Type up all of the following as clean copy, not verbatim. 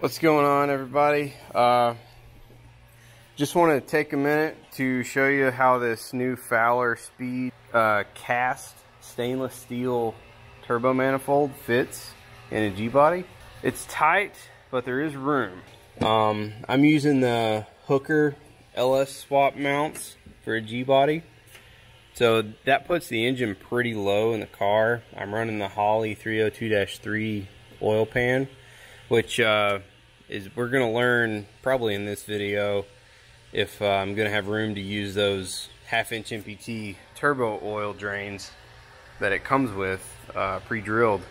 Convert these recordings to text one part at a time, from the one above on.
What's going on, everybody? Just want to take a minute to show you how this new Fahler Speed cast stainless steel turbo manifold fits in a G-body. It's tight, but there is room. I'm using the Hooker LS swap mounts for a G-body. So that puts the engine pretty low in the car. I'm running the Holley 302-3 oil pan, which we're going to learn probably in this video if I'm going to have room to use those 1/2-inch MPT turbo oil drains that it comes with pre-drilled.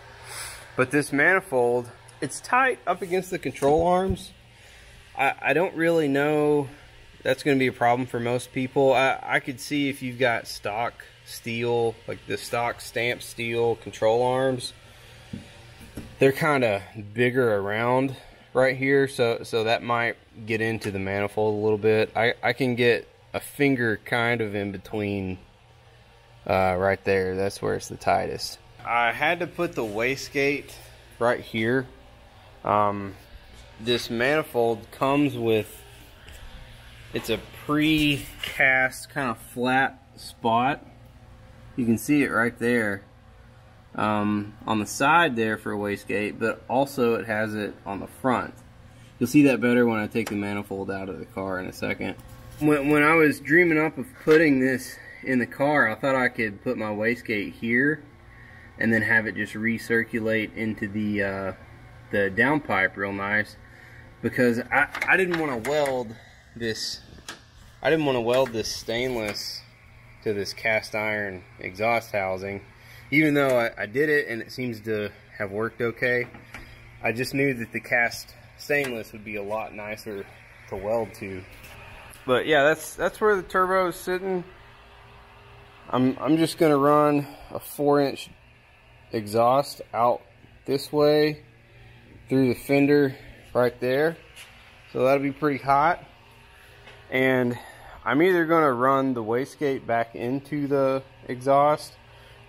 But this manifold, it's tight up against the control arms. I don't really know that's going to be a problem for most people. I could see if you've got stock steel, like the stock stamped steel control arms, they're kind of bigger around right here, so that might get into the manifold a little bit. I can get a finger kind of in between right there. That's where it's the tightest. I had to put the wastegate right here. This manifold comes with, it's a pre-cast kind of flat spot. You can see it right there on the side there for a wastegate, but also it has it on the front. You'll see that better when I take the manifold out of the car in a second. When I was dreaming up of putting this in the car, I thought I could put my wastegate here and then have it just recirculate into the downpipe real nice, because I didn't want to weld this. I didn't want to weld this stainless to this cast iron exhaust housing. Even though I did it and it seems to have worked okay, I just knew that the cast stainless would be a lot nicer to weld to. But yeah, that's where the turbo is sitting. I'm just gonna run a 4-inch exhaust out this way through the fender right there, so that'll be pretty hot. And I'm either gonna run the wastegate back into the exhaust,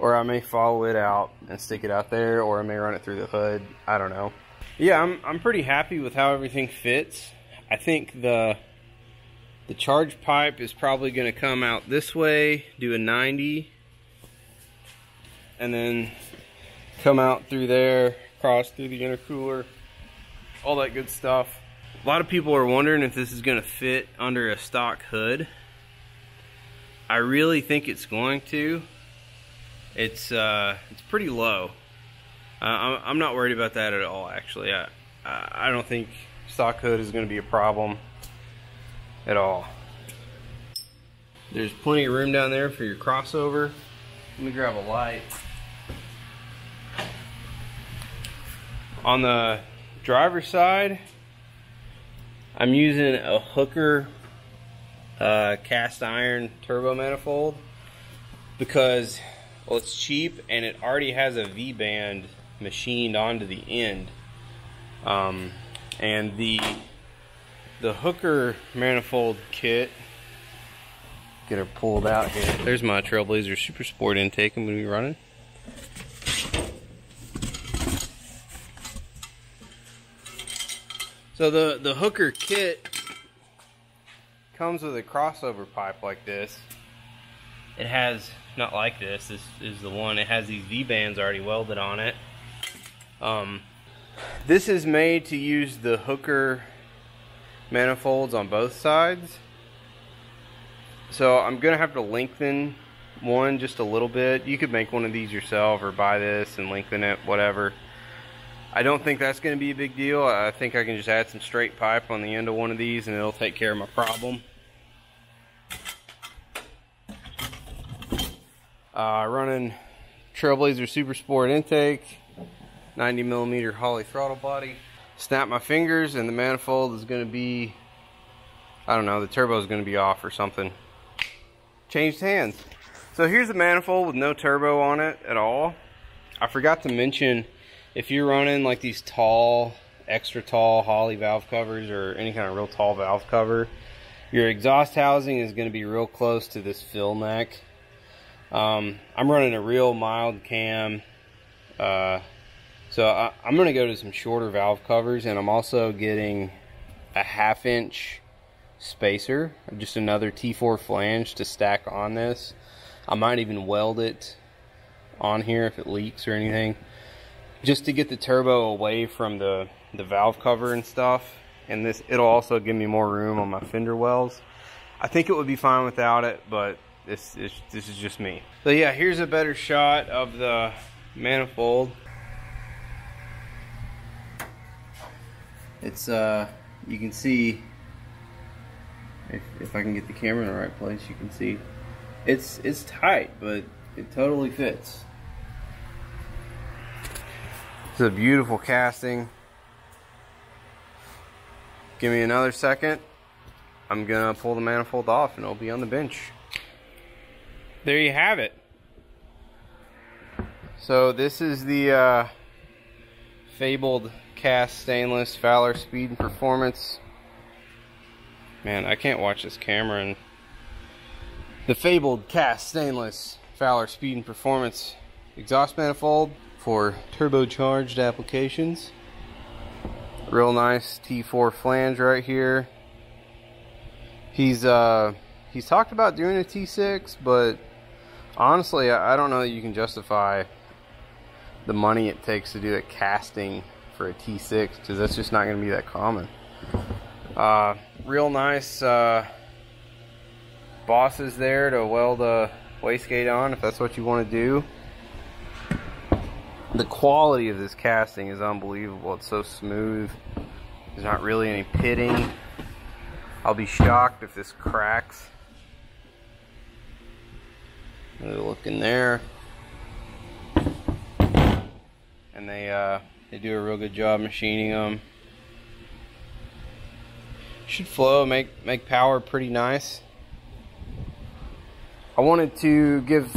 or I may follow it out and stick it out there, or I may run it through the hood. I don't know. Yeah, I'm pretty happy with how everything fits. I think the charge pipe is probably going to come out this way, do a 90, and then come out through there, cross through the intercooler, all that good stuff. A lot of people are wondering if this is going to fit under a stock hood. I really think it's going to. It's pretty low. I'm not worried about that at all, actually. I don't think stock hood is going to be a problem at all. There's plenty of room down there for your crossover. Let me grab a light. On the driver's side, I'm using a Hooker cast iron turbo manifold because, well, it's cheap and it already has a V-band machined onto the end. And the Hooker manifold kit, get her pulled out here. There's my Trailblazer Super Sport intake I'm going to be running. So the Hooker kit comes with a crossover pipe like this. It has, not like this, this is the one, it has these V-bands already welded on it. This is made to use the Hooker manifolds on both sides. So I'm gonna have to lengthen one just a little bit. You could make one of these yourself or buy this and lengthen it, whatever. I don't think that's gonna be a big deal. I think I can just add some straight pipe on the end of one of these and it'll take care of my problem. Running Trailblazer Super Sport intake, 90mm Holley throttle body. Snap my fingers and the manifold is going to be, I don't know, the turbo is going to be off or something. Changed hands. So here's the manifold with no turbo on it at all. I forgot to mention, if you're running like these tall, extra tall Holley valve covers or any kind of real tall valve cover, your exhaust housing is going to be real close to this fill neck. I'm running a real mild cam So I'm gonna go to some shorter valve covers, and I'm also getting a 1/2 inch spacer, just another T4 flange to stack on this. I might even weld it on here if it leaks or anything, just to get the turbo away from the valve cover and stuff. And this, it'll also give me more room on my fender wells. I think it would be fine without it, but this is just me. So yeah, here's a better shot of the manifold. It's you can see, if I can get the camera in the right place, you can see it's tight, but it totally fits. It's a beautiful casting. Give me another second. I'm gonna pull the manifold off and it'll be on the bench. There you have it. So this is the fabled cast stainless Fahler Speed and Performance. Man, I can't watch this camera. And the fabled cast stainless Fahler Speed and Performance exhaust manifold for turbocharged applications. Real nice T4 flange right here. He's talked about doing a T6, but honestly, I don't know that you can justify the money it takes to do the casting for a T6, because that's just not going to be that common. Real nice bosses there to weld a wastegate on, if that's what you want to do. The quality of this casting is unbelievable. It's so smooth. There's not really any pitting. I'll be shocked if this cracks. Look in there. And they do a real good job machining them. Should flow, make power pretty nice. I wanted to give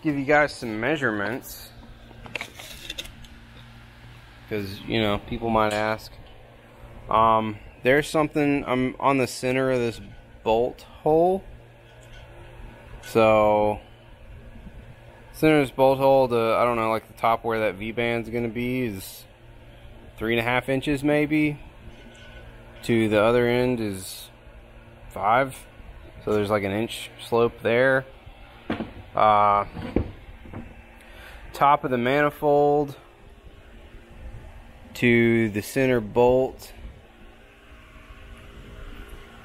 you guys some measurements, because, you know, people might ask. There's something, I'm on the center of this bolt hole. So, center of this bolt hole to, I don't know, like the top where that V-band's gonna be is 3.5 inches maybe. To the other end is 5. So there's like an inch slope there. Top of the manifold to the center bolt,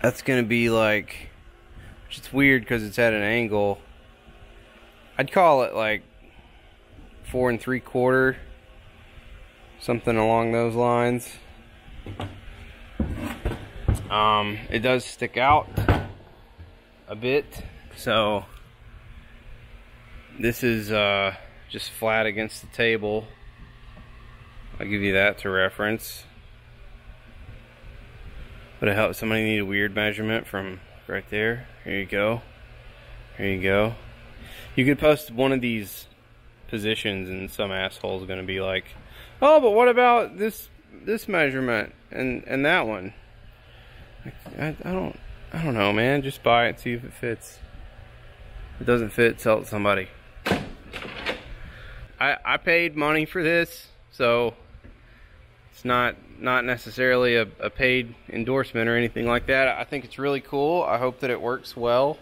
that's gonna be like, which it's weird because it's at an angle, I'd call it like 4 3/4, something along those lines. It does stick out a bit, so this is just flat against the table. I'll give you that to reference. But it helps. Somebody need a weird measurement from right there. Here you go. Here you go. You could post one of these positions and some asshole's gonna be like, oh, but what about this measurement and that one? I don't know, man. Just buy it, see if it fits. If it doesn't fit, sell it to somebody. I paid money for this, so it's not necessarily a paid endorsement or anything like that. I think it's really cool. I hope that it works well.